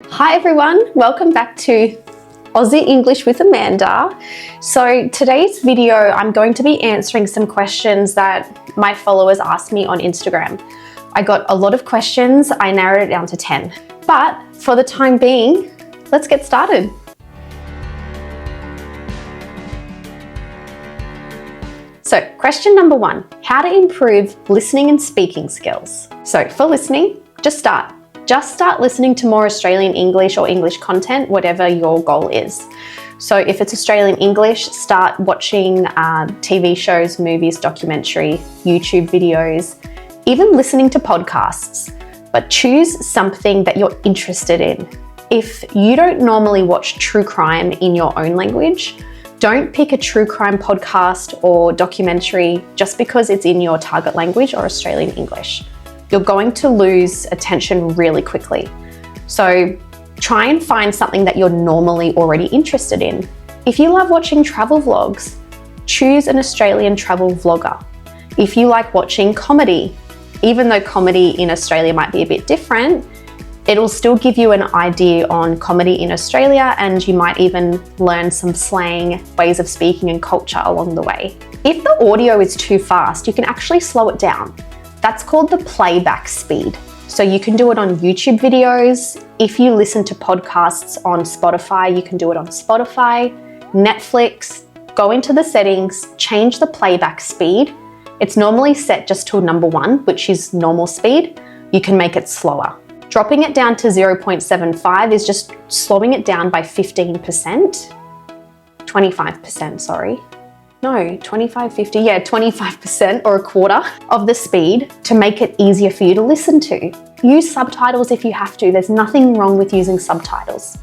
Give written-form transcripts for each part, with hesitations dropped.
Hi everyone, welcome back to Aussie English with Amanda. So today's video, I'm going to be answering some questions that my followers asked me on Instagram. I got a lot of questions, I narrowed it down to 10. But for the time being, let's get started. So question number 1, how to improve listening and speaking skills. So for listening, just start listening to more Australian English or English content, whatever your goal is. So if it's Australian English, start watching TV shows, movies, documentary, YouTube videos, even listening to podcasts, but choose something that you're interested in. If you don't normally watch true crime in your own language, don't pick a true crime podcast or documentary just because it's in your target language or Australian English. You're going to lose attention really quickly. So try and find something that you're normally already interested in. If you love watching travel vlogs, choose an Australian travel vlogger. If you like watching comedy, even though comedy in Australia might be a bit different, it'll still give you an idea on comedy in Australia, and you might even learn some slang, ways of speaking and culture along the way. If the audio is too fast, you can actually slow it down. That's called the playback speed. So you can do it on YouTube videos. If you listen to podcasts on Spotify, you can do it on Spotify, Netflix. Go into the settings, change the playback speed. It's normally set just to number 1, which is normal speed. You can make it slower. Dropping it down to 0.75 is just slowing it down by 15%. 25%, sorry. No, 25% or a quarter of the speed to make it easier for you to listen to. Use subtitles if you have to. There's nothing wrong with using subtitles.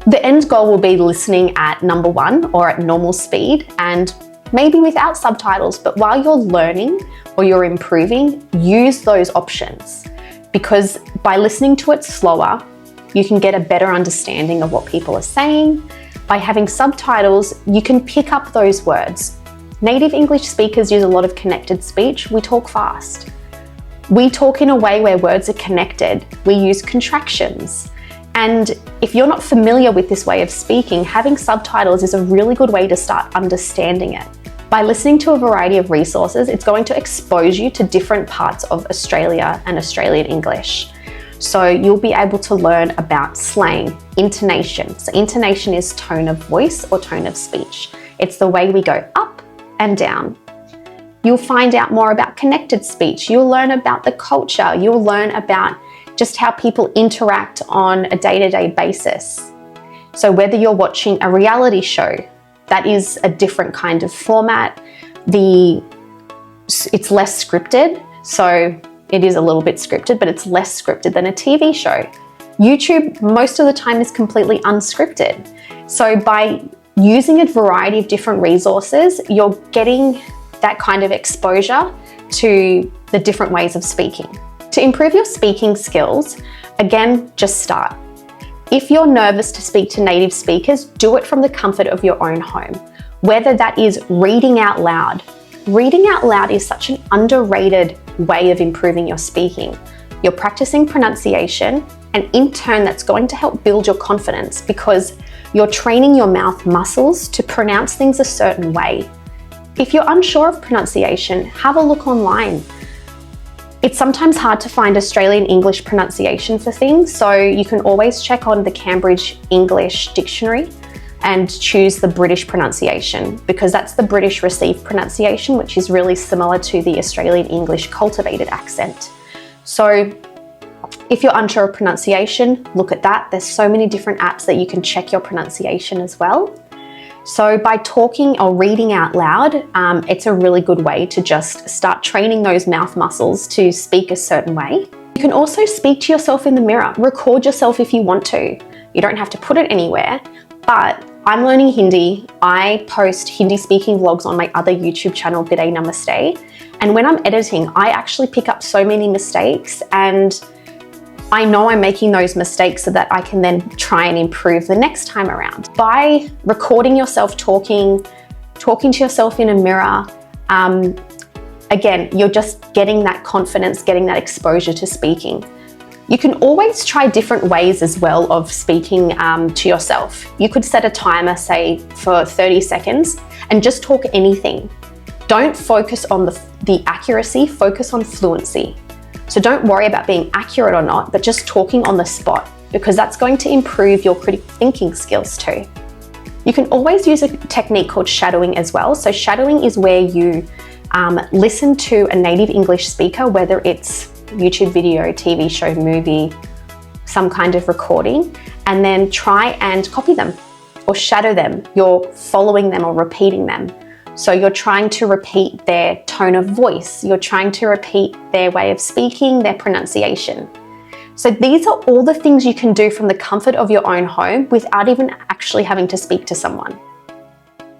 The end goal will be listening at number 1 or at normal speed and maybe without subtitles, but while you're learning or you're improving, use those options because by listening to it slower, you can get a better understanding of what people are saying. By having subtitles, you can pick up those words. Native English speakers use a lot of connected speech. We talk fast. We talk in a way where words are connected. We use contractions. And if you're not familiar with this way of speaking, having subtitles is a really good way to start understanding it. By listening to a variety of resources, it's going to expose you to different parts of Australia and Australian English. So you'll be able to learn about slang, intonation. So intonation is tone of voice or tone of speech. It's the way we go up and down. You'll find out more about connected speech. You'll learn about the culture. You'll learn about just how people interact on a day-to-day basis. So whether you're watching a reality show, that is a different kind of format. It's less scripted. So it is a little bit scripted, but it's less scripted than a TV show. YouTube, most of the time, is completely unscripted. So by using a variety of different resources, you're getting that kind of exposure to the different ways of speaking. To improve your speaking skills, again, just start. If you're nervous to speak to native speakers, do it from the comfort of your own home, whether that is reading out loud. Reading out loud is such an underrated way of improving your speaking. You're practicing pronunciation, and in turn, that's going to help build your confidence because you're training your mouth muscles to pronounce things a certain way. If you're unsure of pronunciation, have a look online. It's sometimes hard to find Australian English pronunciation for things, so you can always check on the Cambridge English Dictionary and choose the British pronunciation because that's the British received pronunciation, which is really similar to the Australian English cultivated accent. So if you're unsure of pronunciation, look at that. There's so many different apps that you can check your pronunciation as well. So by talking or reading out loud, it's a really good way to just start training those mouth muscles to speak a certain way. You can also speak to yourself in the mirror. Record yourself if you want to. You don't have to put it anywhere, but I'm learning Hindi. I post Hindi speaking vlogs on my other YouTube channel, Biday Namaste. And when I'm editing, I actually pick up so many mistakes, and I know I'm making those mistakes so that I can then try and improve the next time around. By recording yourself talking to yourself in a mirror, again, you're just getting that confidence, getting that exposure to speaking. You can always try different ways as well of speaking to yourself. You could set a timer, say for 30 seconds, and just talk anything. Don't focus on the accuracy, focus on fluency. So don't worry about being accurate or not, but just talking on the spot, because that's going to improve your critical thinking skills too. You can always use a technique called shadowing as well. So shadowing is where you listen to a native English speaker, whether it's YouTube video, TV show, movie, some kind of recording, and then try and copy them or shadow them. You're following them or repeating them. So you're trying to repeat their tone of voice. You're trying to repeat their way of speaking, their pronunciation. So these are all the things you can do from the comfort of your own home without even actually having to speak to someone.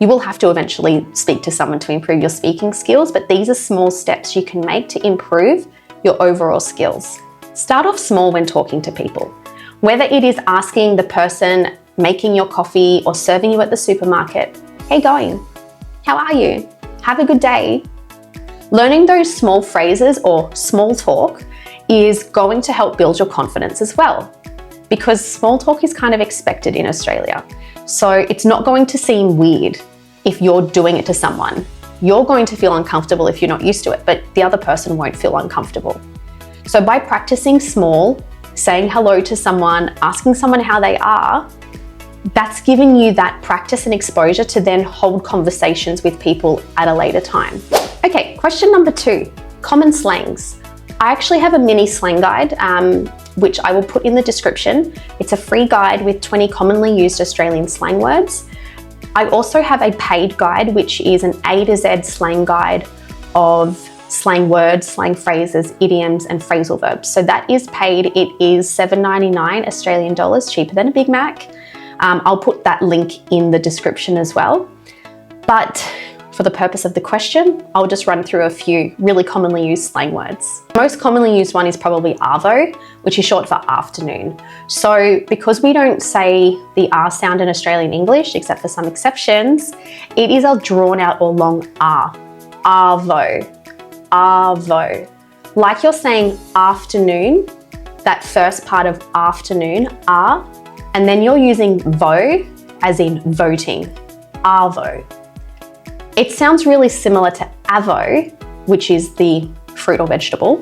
You will have to eventually speak to someone to improve your speaking skills, but these are small steps you can make to improve your overall skills. Start off small when talking to people. Whether it is asking the person making your coffee or serving you at the supermarket, "Hey, going? How are you? Have a good day." Learning those small phrases or small talk is going to help build your confidence as well, because small talk is kind of expected in Australia. So it's not going to seem weird if you're doing it to someone. You're going to feel uncomfortable if you're not used to it, but the other person won't feel uncomfortable. So by practicing small, saying hello to someone, asking someone how they are, that's giving you that practice and exposure to then hold conversations with people at a later time. Okay, question number 2, common slangs. I actually have a mini slang guide, which I will put in the description. It's a free guide with 20 commonly used Australian slang words. I also have a paid guide, which is an A to Z slang guide of slang words, slang phrases, idioms, and phrasal verbs. So that is paid. It is $7.99 Australian dollars, cheaper than a Big Mac. I'll put that link in the description as well. But for the purpose of the question, I'll just run through a few really commonly used slang words. The most commonly used one is probably arvo, which is short for afternoon. So because we don't say the R sound in Australian English, except for some exceptions, it is a drawn out or long R. Arvo, arvo. Like you're saying afternoon, that first part of afternoon, R, and then you're using vo as in voting, arvo. It sounds really similar to avo, which is the fruit or vegetable,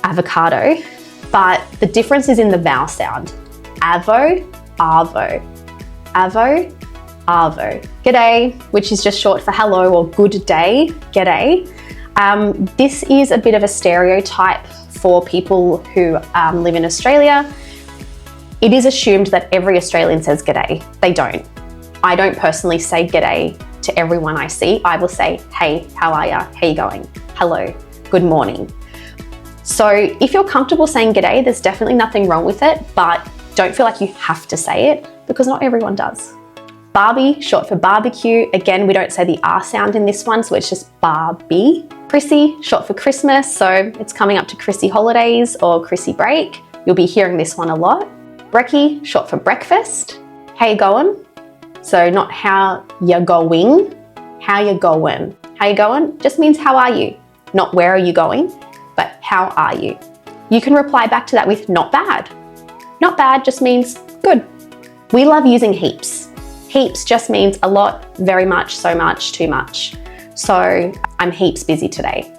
avocado, but the difference is in the vowel sound. Avo, arvo, avo, arvo. G'day, which is just short for hello or good day, g'day. This is a bit of a stereotype for people who live in Australia. It is assumed that every Australian says g'day. They don't. I don't personally say g'day to everyone I see. I will say, hey, how are ya? How you going? Hello, good morning. So if you're comfortable saying g'day, there's definitely nothing wrong with it, but don't feel like you have to say it because not everyone does. Barbie, short for barbecue. Again, we don't say the R sound in this one, so it's just Barbie. Chrissy, short for Christmas. So it's coming up to Chrissy holidays or Chrissy break. You'll be hearing this one a lot. Brekkie, short for breakfast. How you going? So not how you going, how you going. How you going just means how are you? Not where are you going, but how are you? You can reply back to that with not bad. Not bad just means good. We love using heaps. Heaps just means a lot, very much, so much, too much. So I'm heaps busy today.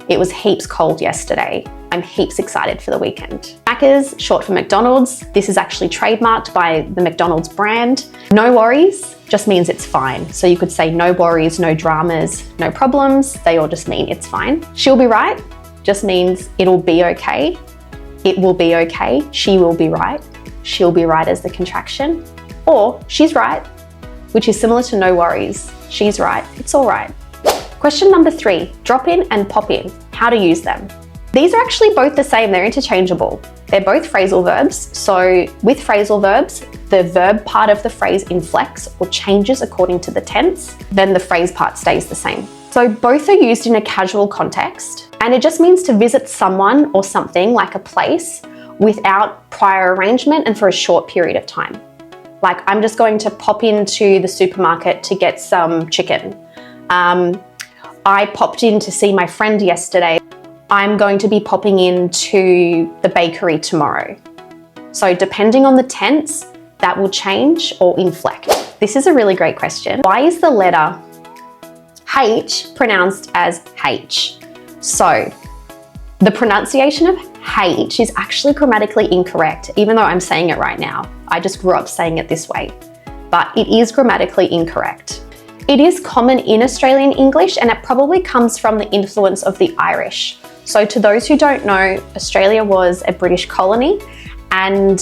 It was heaps cold yesterday. I'm heaps excited for the weekend. Macca's, short for McDonald's. This is actually trademarked by the McDonald's brand. No worries just means it's fine. So you could say no worries, no dramas, no problems. They all just mean it's fine. She'll be right just means it'll be okay. It will be okay. She will be right. She'll be right as the contraction. Or she's right, which is similar to no worries. She's right, it's all right. Question number 3, drop in and pop in. How to use them. These are actually both the same, they're interchangeable. They're both phrasal verbs. So with phrasal verbs, the verb part of the phrase inflects or changes according to the tense, then the phrase part stays the same. So both are used in a casual context, and it just means to visit someone or something like a place without prior arrangement and for a short period of time. Like I'm just going to pop into the supermarket to get some chicken. I popped in to see my friend yesterday. I'm going to be popping into the bakery tomorrow. So depending on the tense, that will change or inflect. This is a really great question. Why is the letter H pronounced as H? So the pronunciation of H is actually grammatically incorrect, even though I'm saying it right now. I just grew up saying it this way, but it is grammatically incorrect. It is common in Australian English, and it probably comes from the influence of the Irish. So to those who don't know, Australia was a British colony, and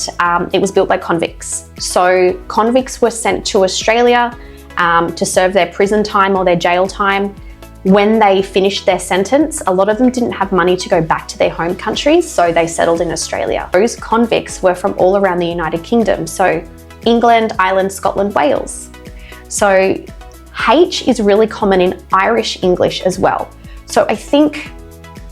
it was built by convicts. So convicts were sent to Australia to serve their prison time or their jail time. When they finished their sentence, a lot of them didn't have money to go back to their home countries, so they settled in Australia. Those convicts were from all around the United Kingdom, so England, Ireland, Scotland, Wales. So H is really common in Irish English as well. So I think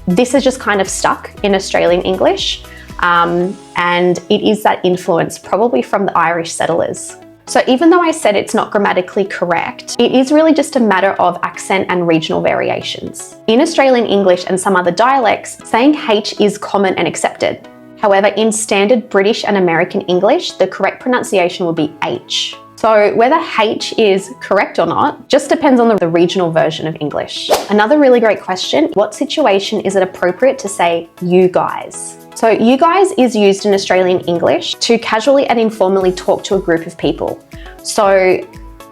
this is just kind of stuck in Australian English. And it is that influence probably from the Irish settlers. So even though I said it's not grammatically correct, it is really just a matter of accent and regional variations. In Australian English and some other dialects, saying H is common and accepted. However, in standard British and American English, the correct pronunciation would be H. So whether H is correct or not just depends on the regional version of English. Another really great question, what situation is it appropriate to say you guys? So you guys is used in Australian English to casually and informally talk to a group of people. So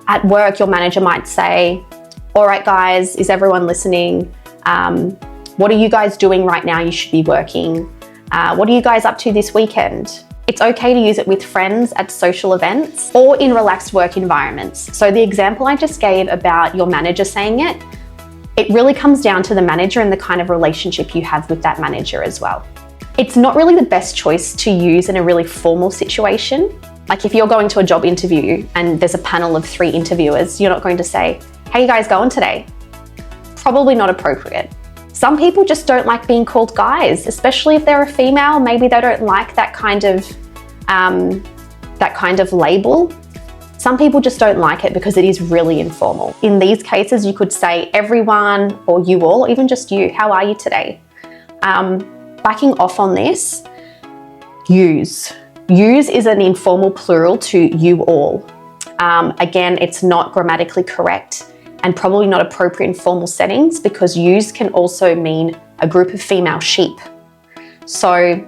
at work, your manager might say, all right guys, is everyone listening? What are you guys doing right now? You should be working. What are you guys up to this weekend? It's okay to use it with friends at social events or in relaxed work environments. So the example I just gave about your manager saying it, it really comes down to the manager and the kind of relationship you have with that manager as well. It's not really the best choice to use in a really formal situation. Like if you're going to a job interview and there's a panel of 3 interviewers, you're not going to say, hey, you guys going today? Probably not appropriate. Some people just don't like being called guys, especially if they're a female. Maybe they don't like that kind of label. Some people just don't like it because it is really informal. In these cases, you could say everyone or you all, or even just you, how are you today? Backing off on this, use. Use is an informal plural to you all. Again, it's not grammatically correct and probably not appropriate in formal settings because use can also mean a group of female sheep. So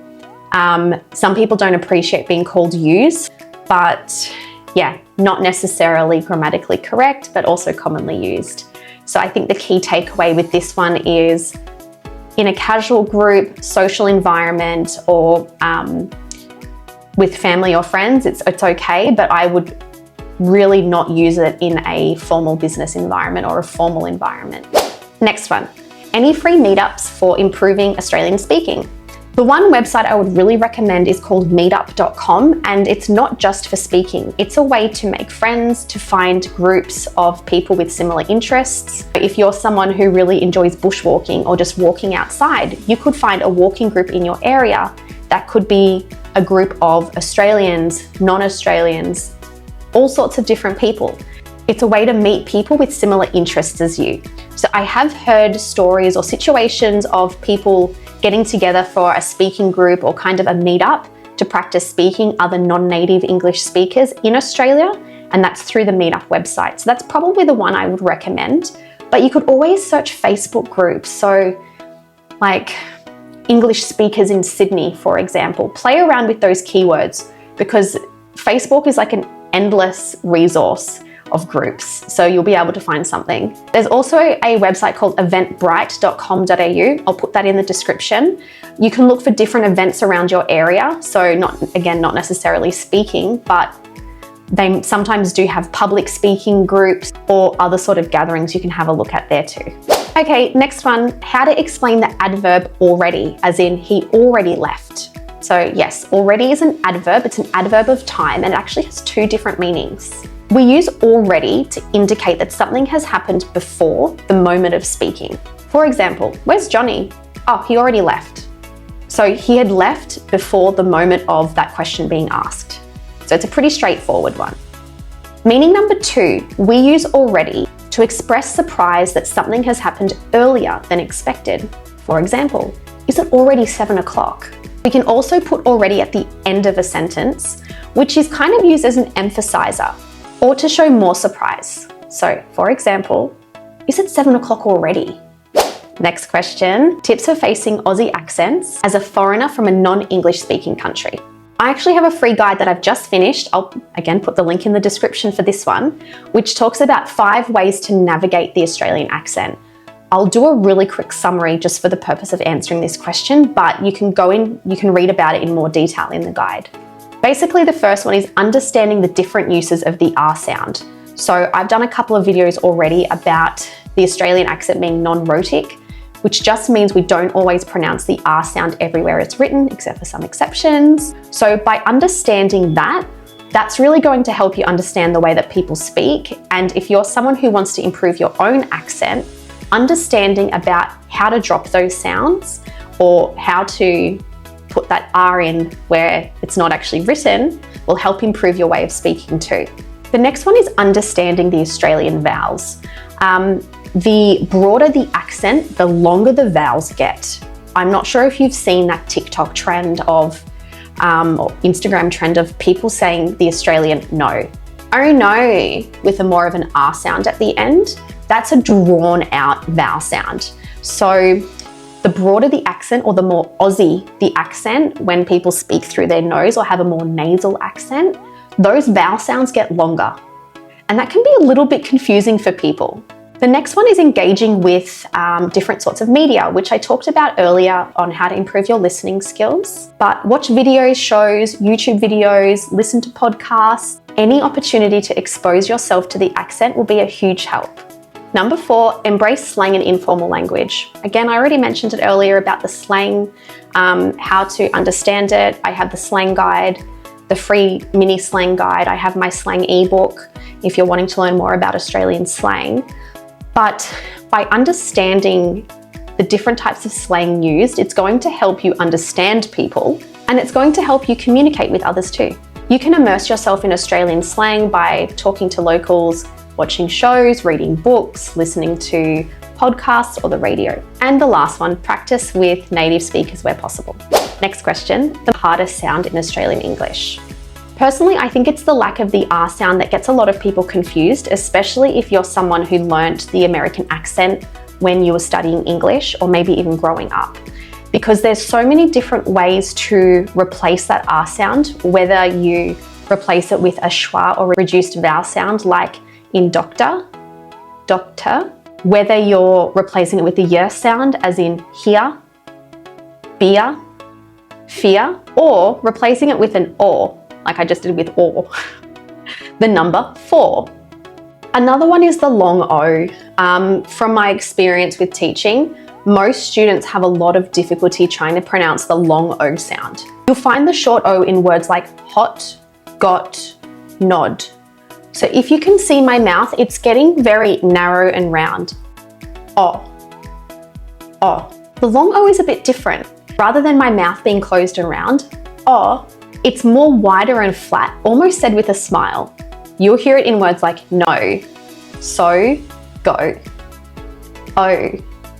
some people don't appreciate being called use, but yeah, not necessarily grammatically correct, but also commonly used. So I think the key takeaway with this one is in a casual group, social environment, or with family or friends, it's okay, but I would really not use it in a formal business environment or a formal environment. Next one, any free meetups for improving Australian speaking? The one website I would really recommend is called meetup.com, and it's not just for speaking. It's a way to make friends, to find groups of people with similar interests. If you're someone who really enjoys bushwalking or just walking outside, you could find a walking group in your area that could be a group of Australians, non-Australians, all sorts of different people. It's a way to meet people with similar interests as you. So I have heard stories or situations of people getting together for a speaking group or kind of a meetup to practice speaking other non-native English speakers in Australia, and that's through the Meetup website. So that's probably the one I would recommend, but you could always search Facebook groups. So like English speakers in Sydney, for example, play around with those keywords because Facebook is like an endless resource of groups, so you'll be able to find something. There's also a website called eventbrite.com.au. I'll put that in the description. You can look for different events around your area, so not necessarily speaking, but they sometimes do have public speaking groups or other sort of gatherings you can have a look at there too. Okay, next one, how to explain the adverb already, as in he already left. So yes, already is an adverb. It's an adverb of time and it actually has 2 different meanings. We use already to indicate that something has happened before the moment of speaking. For example, where's Johnny? Oh, he already left. So he had left before the moment of that question being asked. So it's a pretty straightforward one. Meaning number 2, we use already to express surprise that something has happened earlier than expected. For example, is it already 7 o'clock? We can also put already at the end of a sentence, which is kind of used as an emphasizer or to show more surprise. So, for example, is it 7 o'clock already? Next question, tips for facing Aussie accents as a foreigner from a non-English speaking country. I actually have a free guide that I've just finished. I'll again put the link in the description for this one, which talks about 5 ways to navigate the Australian accent. I'll do a really quick summary just for the purpose of answering this question, but you can read about it in more detail in the guide. Basically, the first one is understanding the different uses of the R sound. So I've done a couple of videos already about the Australian accent being non-rhotic, which just means we don't always pronounce the R sound everywhere it's written, except for some exceptions. So by understanding that, that's really going to help you understand the way that people speak. And if you're someone who wants to improve your own accent, understanding about how to drop those sounds or how to put that R in where it's not actually written will help improve your way of speaking too. The next one is understanding the Australian vowels. The broader the accent, the longer the vowels get. I'm not sure if you've seen that TikTok trend of, or Instagram trend of people saying the Australian no. Oh no, with a more of an R sound at the end. That's a drawn out vowel sound. So the broader the accent or the more Aussie the accent, when people speak through their nose or have a more nasal accent, those vowel sounds get longer. And that can be a little bit confusing for people. The next one is engaging with different sorts of media, which I talked about earlier on how to improve your listening skills. But watch videos, shows, YouTube videos, listen to podcasts. Any opportunity to expose yourself to the accent will be a huge help. Number 4, embrace slang and informal language. Again, I already mentioned it earlier about the slang, how to understand it. I have the slang guide, the free mini slang guide. I have my slang ebook if you're wanting to learn more about Australian slang. But by understanding the different types of slang used, it's going to help you understand people and it's going to help you communicate with others too. You can immerse yourself in Australian slang by talking to locals, watching shows, reading books, listening to podcasts or the radio. And the last one, practice with native speakers where possible. Next question, the hardest sound in Australian English. Personally, I think it's the lack of the R sound that gets a lot of people confused, especially if you're someone who learnt the American accent when you were studying English or maybe even growing up. Because there's so many different ways to replace that R sound, whether you replace it with a schwa or reduced vowel sound like in doctor, whether you're replacing it with the y sound as in here, beer, fear, or replacing it with an or, like I just did with or, the number 4. Another one is the long O. From my experience with teaching, most students have a lot of difficulty trying to pronounce the long O sound. You'll find the short O in words like hot, got, nod. So if you can see my mouth, it's getting very narrow and round. Oh. The long O is a bit different. Rather than my mouth being closed and round, it's more wider and flat, almost said with a smile. You'll hear it in words like no, so, go, oh.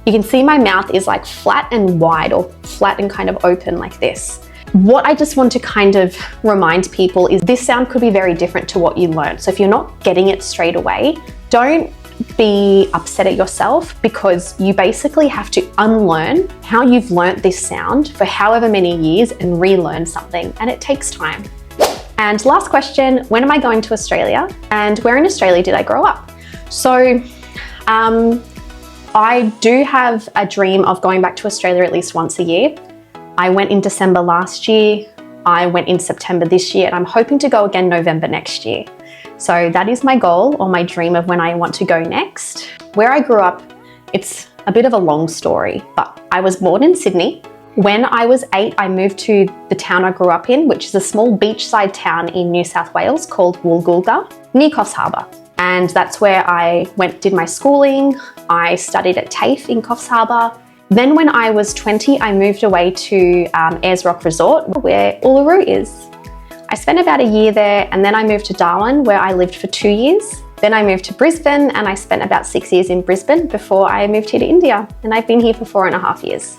You can see my mouth is like flat and wide or flat and kind of open like this. What I just want to kind of remind people is this sound could be very different to what you learned. So if you're not getting it straight away, don't be upset at yourself because you basically have to unlearn how you've learnt this sound for however many years and relearn something, and it takes time. And last question, when am I going to Australia? And where in Australia did I grow up? So I do have a dream of going back to Australia at least once a year. I went in December last year, I went in September this year, and I'm hoping to go again November next year. So that is my goal or my dream of when I want to go next. Where I grew up, it's a bit of a long story, but I was born in Sydney. When I was 8, I moved to the town I grew up in, which is a small beachside town in New South Wales called Woolgoolga, near Coffs Harbour. And that's where I did my schooling. I studied at TAFE in Coffs Harbour. Then when I was 20, I moved away to Ayers Rock Resort, where Uluru is. I spent about a year there, and then I moved to Darwin, where I lived for 2 years. Then I moved to Brisbane and I spent about 6 years in Brisbane before I moved here to India, and I've been here for 4.5 years.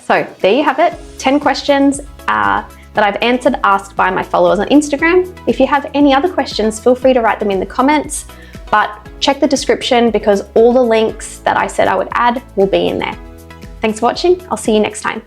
So there you have it, 10 questions that I've answered asked by my followers on Instagram. If you have any other questions, feel free to write them in the comments, but check the description because all the links that I said I would add will be in there. Thanks for watching. I'll see you next time.